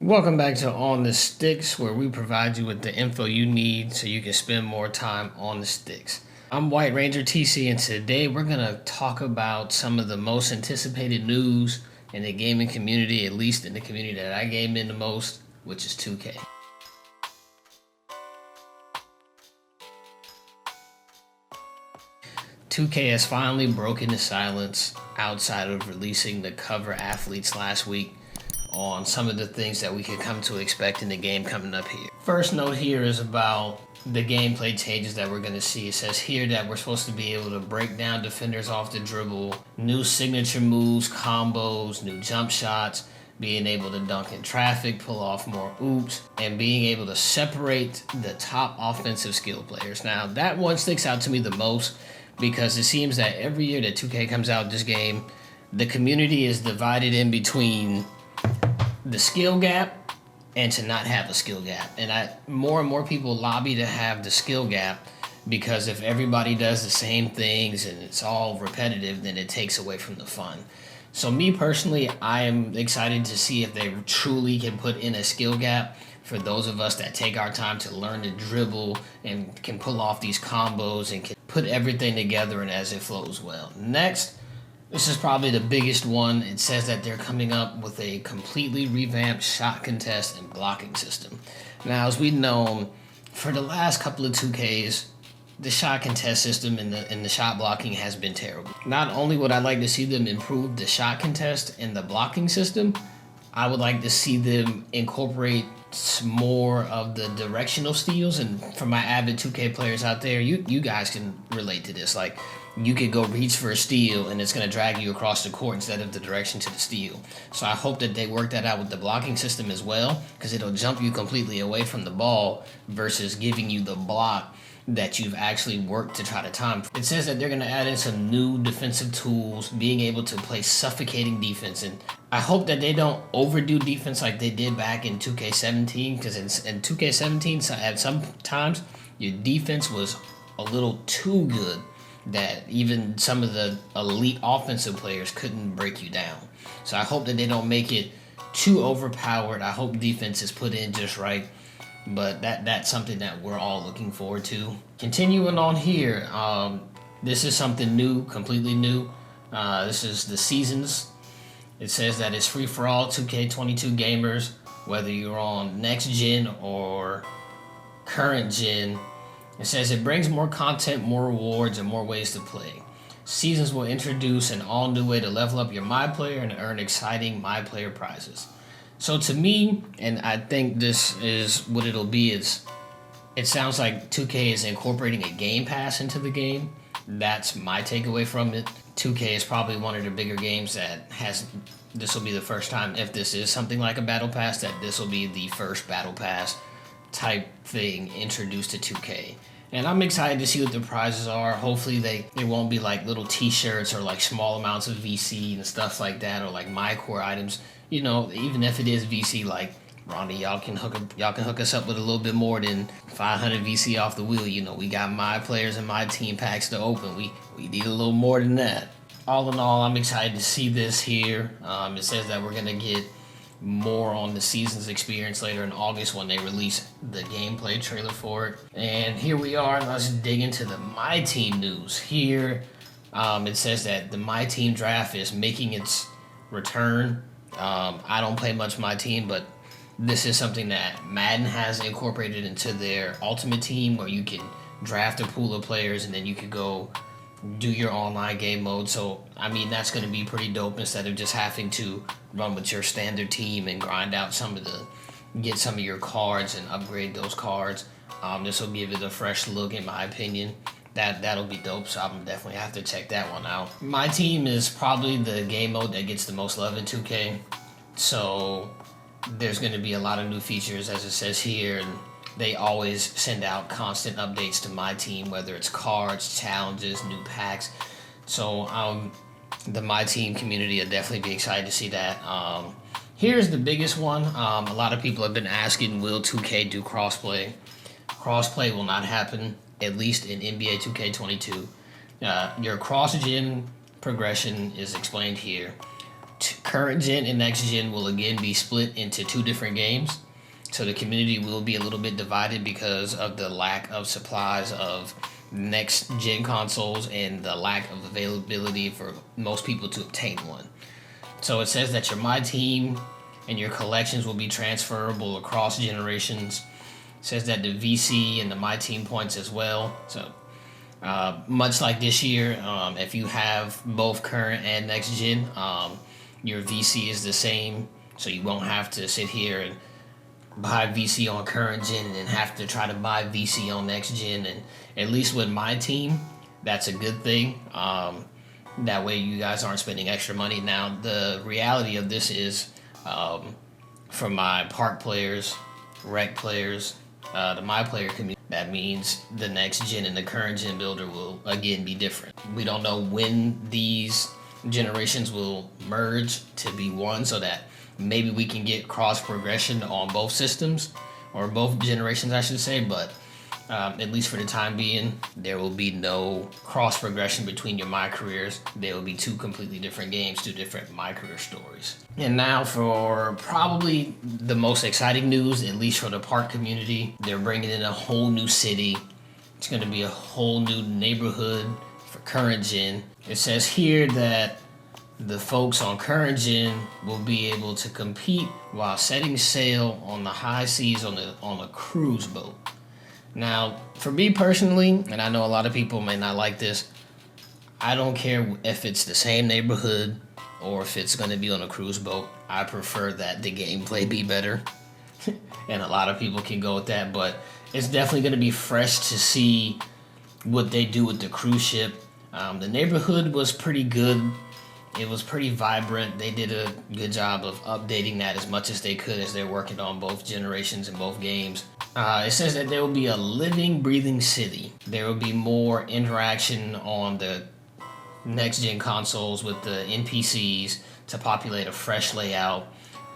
Welcome back to On the Sticks, where we provide you with the info you need so you can spend more time on the sticks. I'm White Ranger TC, and today we're going to talk about some of the most anticipated news in the gaming community, at least in the community that I game in the most, which is 2K. "2K has finally broken the silence outside of releasing the cover athletes last week on some of the things that we could come to expect in the game coming up here. First note here is about the gameplay changes that we're going to see. It says here that we're supposed to be able to break down defenders off the dribble, new signature moves, combos, new jump shots, being able to dunk in traffic, pull off more oops, and being able to separate the top offensive skill players. Now, that one sticks out to me the most because it seems that every year that 2K comes out this game, the community is divided in between the skill gap and to not have a skill gap. And more and more people lobby to have the skill gap because if everybody does the same things and it's all repetitive, then it takes away from the fun. So me personally, I am excited to see if they truly can put in a skill gap for those of us that take our time to learn to dribble and can pull off these combos and can put everything together and as it flows well. Next, this is probably the biggest one. It says that they're coming up with a completely revamped shot contest and blocking system. Now, as we know, for the last couple of 2Ks, the shot contest system and the shot blocking has been terrible. Not only would I like to see them improve the shot contest and the blocking system, I would like to see them incorporate more of the directional steals. And for my avid 2K players out there, you guys can relate to this. Like, you could go reach for a steal and it's going to drag you across the court instead of the direction to the steal. So I hope that they work that out with the blocking system as well, because it'll jump you completely away from the ball versus giving you the block that you've actually worked to try to time. It says that they're going to add in some new defensive tools, being able to play suffocating defense. And I hope that they don't overdo defense like they did back in 2K17, because in 2K17, at some times, your defense was a little too good that even some of the elite offensive players couldn't break you down. So I hope that they don't make it too overpowered. I hope defense is put in just right. But that's something that we're all looking forward to. Continuing on here, this is something new, completely new. This is the seasons. It says that it's free for all 2K22 gamers, whether you're on next gen or current gen. It says it brings more content, more rewards, and more ways to play. Seasons will introduce an all-new way to level up your My Player and earn exciting My Player prizes. So to me, and I think this is what it'll be, it sounds like 2K is incorporating a game pass into the game. That's my takeaway from it. 2K is probably one of the bigger games that this will be the first time, if this is something like a battle pass, that this will be the first battle pass type thing introduced to 2K. And I'm excited to see what the prizes are. Hopefully they won't be like little t-shirts or like small amounts of VC and stuff like that, or like my core items. You know, even if it is VC, like Ronnie, y'all can hook us up with a little bit more than 500 VC off the wheel. You know, we got my players and my team packs to open. We need a little more than that. All in all, I'm excited to see this here. It says that we're gonna get more on the season's experience later in August when they release the gameplay trailer for it. And here we are. Let's dig into the My Team news. Here, it says that the My Team draft is making its return. I don't play much My Team, but this is something that Madden has incorporated into their Ultimate Team, where you can draft a pool of players and then you could go do your online game mode. So I mean, that's going to be pretty dope instead of just having to run with your standard team and grind out get some of your cards and upgrade those cards. This will give it a fresh look, in my opinion. That'll be dope, so I'm definitely have to check that one out. My Team is probably the game mode that gets the most love in 2K, so there's going to be a lot of new features, as it says here, and they always send out constant updates to My Team, whether it's cards, challenges, new packs. So the My Team community will definitely be excited to see that. Here's the biggest one. A lot of people have been asking, will 2K do crossplay? Crossplay will not happen, at least in NBA 2K22. Your cross-gen progression is explained here. Current gen and next gen will again be split into 2 different games. So the community will be a little bit divided because of the lack of supplies of next gen consoles and the lack of availability for most people to obtain one. So it says that your My Team and your collections will be transferable across generations. It says that the VC and the My Team points as well. So much like this year, if you have both current and next gen, your VC is the same. So you won't have to sit here and buy VC on current gen and then have to try to buy VC on next gen. And at least with My Team, that's a good thing. That way you guys aren't spending extra money. Now, the reality of this is, for my park players, rec players, the My Player community, that means the next gen and the current gen builder will again be different. We don't know when these generations will merge to be one, so that maybe we can get cross progression on both systems, or both generations I should say, but at least for the time being, there will be no cross progression between your My Careers. They will be 2 completely different games, 2 different My Career stories. And now for probably the most exciting news, at least for the park community, they're bringing in a whole new city. It's going to be a whole new neighborhood for current gen. It says here that the folks on current gen will be able to compete while setting sail on the high seas on a cruise boat. Now, for me personally, and I know a lot of people may not like this, I don't care if it's the same neighborhood or if it's going to be on a cruise boat. I prefer that the gameplay be better. And a lot of people can go with that, but it's definitely going to be fresh to see what they do with the cruise ship. The neighborhood was pretty good. It was pretty vibrant. They did a good job of updating that as much as they could as they're working on both generations and both games. It says that there will be a living, breathing city. There will be more interaction on the next-gen consoles with the NPCs to populate a fresh layout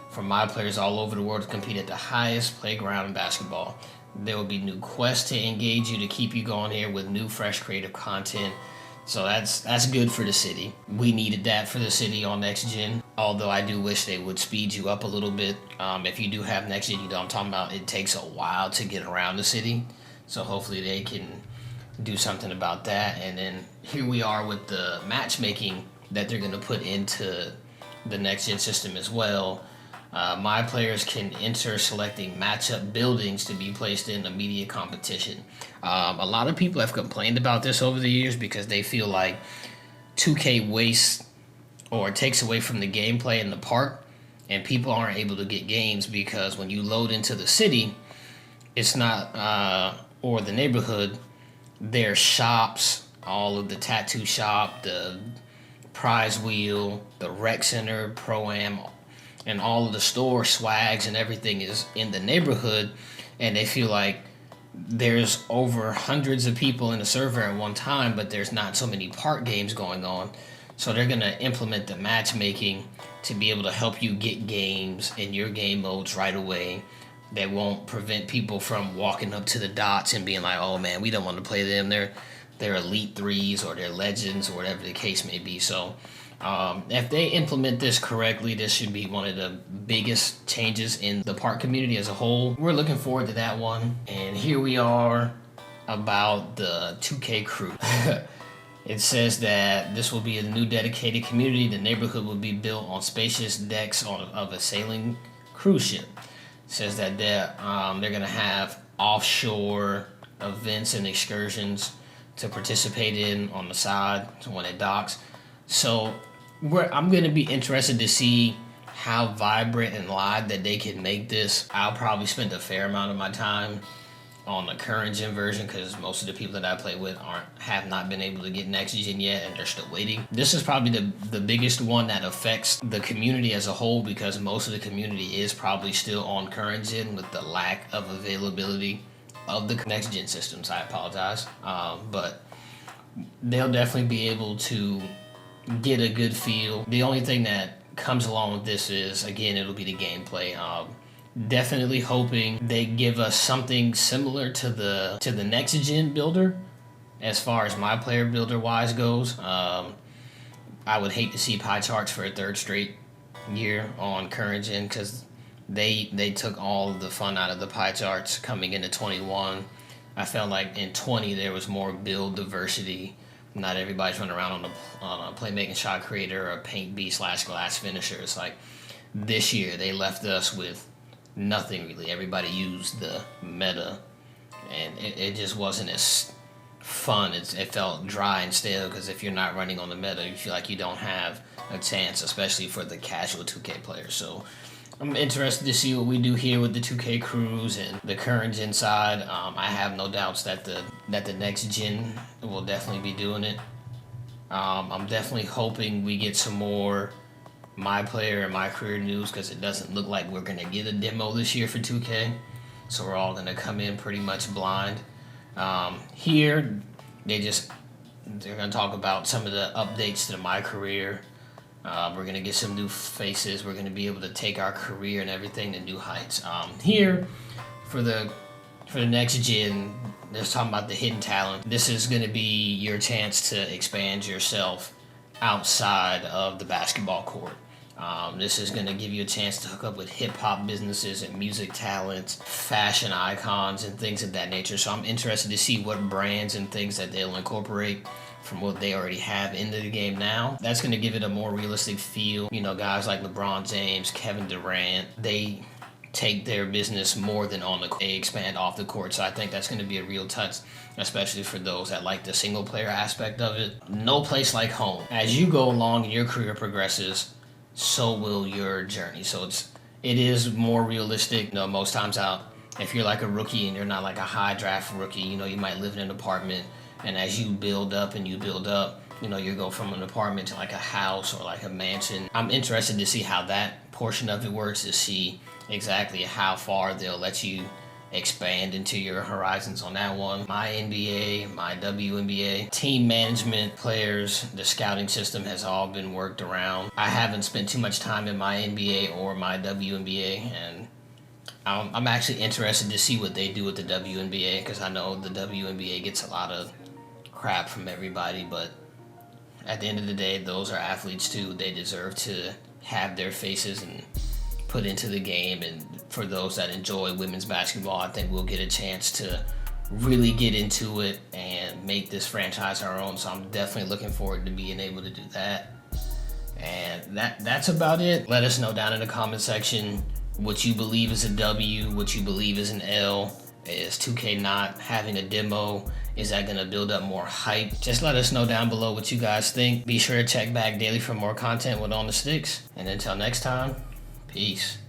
for My Players all over the world to compete at the highest playground in basketball. There will be new quests to engage you to keep you going here with new, fresh, creative content. So that's good for the city. We needed that for the city on next gen. Although I do wish they would speed you up a little bit. If you do have next gen, you know what I'm talking about. It takes a while to get around the city. So hopefully they can do something about that. And then here we are with the matchmaking that they're going to put into the next gen system as well. My players can enter selecting matchup buildings to be placed in immediate competition. A lot of people have complained about this over the years because they feel like 2K wastes or takes away from the gameplay in the park, and people aren't able to get games because when you load into the city, it's not, or the neighborhood, there's shops, all of the tattoo shop, the prize wheel, the rec center, pro-am, and all of the store swags and everything is in the neighborhood, and they feel like there's over hundreds of people in the server at one time, but there's not so many park games going on. So they're going to implement the matchmaking to be able to help you get games in your game modes right away. That won't prevent people from walking up to the dots and being like, oh man, we don't want to play them. They're Elite 3s or they're Legends or whatever the case may be. So if they implement this correctly, this should be one of the biggest changes in the park community as a whole. We're looking forward to that one. And here we are about the 2K crew. It says that this will be a new dedicated community. The neighborhood will be built on spacious decks of a sailing cruise ship. It says that they're going to have offshore events and excursions to participate in on the side when it docks. So I'm going to be interested to see how vibrant and live that they can make this. I'll probably spend a fair amount of my time on the current gen version because most of the people that I play with have not been able to get next gen yet, and they're still waiting. This is probably the biggest one that affects the community as a whole because most of the community is probably still on current gen with the lack of availability of the next gen systems. I apologize, but they'll definitely be able to get a good feel. The only thing that comes along with this is, again, it'll be the gameplay. Definitely hoping they give us something similar to the next gen builder as far as My Player builder wise goes. I would hate to see pie charts for a third straight year on current gen because they took all of the fun out of the pie charts coming into 21. I felt like in 20 there was more build diversity. Not everybody's running around on a playmaking shot creator or a paint B / glass finisher. It's like this year they left us with nothing really. Everybody used the meta, and it just wasn't as fun. It felt dry and stale because if you're not running on the meta, you feel like you don't have a chance, especially for the casual 2K players. So I'm interested to see what we do here with the 2K crews and the current gen side. I have no doubts that the next gen will definitely be doing it. I'm definitely hoping we get some more my player and my career news because it doesn't look like we're gonna get a demo this year for 2K. So we're all gonna come in pretty much blind. Here, they're gonna talk about some of the updates to my career. We're gonna get some new faces. We're gonna be able to take our career and everything to new heights. Here, for the next gen, they're talking about the hidden talent. This is gonna be your chance to expand yourself outside of the basketball court. This is going to give you a chance to hook up with hip-hop businesses and music talents, fashion icons, and things of that nature. So I'm interested to see what brands and things that they'll incorporate from what they already have into the game now. That's going to give it a more realistic feel. You know, guys like LeBron James, Kevin Durant, they take their business more than on the court. They expand off the court. So I think that's going to be a real touch, especially for those that like the single player aspect of it. No place like home. As you go along and your career progresses, so will your journey. So it is more realistic. You know, most times out, if you're like a rookie and you're not like a high draft rookie, you know, you might live in an apartment, and as you build up and you build up, you know, you go from an apartment to like a house or like a mansion. I'm interested to see how that portion of it works, to see exactly how far they'll let you expand into your horizons on that one. My NBA, my WNBA, team management, players, the scouting system has all been worked around. I haven't spent too much time in my NBA or my WNBA, and I'm actually interested to see what they do with the WNBA because I know the WNBA gets a lot of crap from everybody, but at the end of the day, those are athletes too. They deserve to have their faces and put into the game, and for those that enjoy women's basketball, I think we'll get a chance to really get into it and make this franchise our own. So I'm definitely looking forward to being able to do that. And that's about it. Let us know down in the comment section what you believe is a W, what you believe is an L. Is 2K not having a demo? Is that going to build up more hype? Just let us know down below what you guys think. Be sure to check back daily for more content with On the Sticks. And until next time, peace.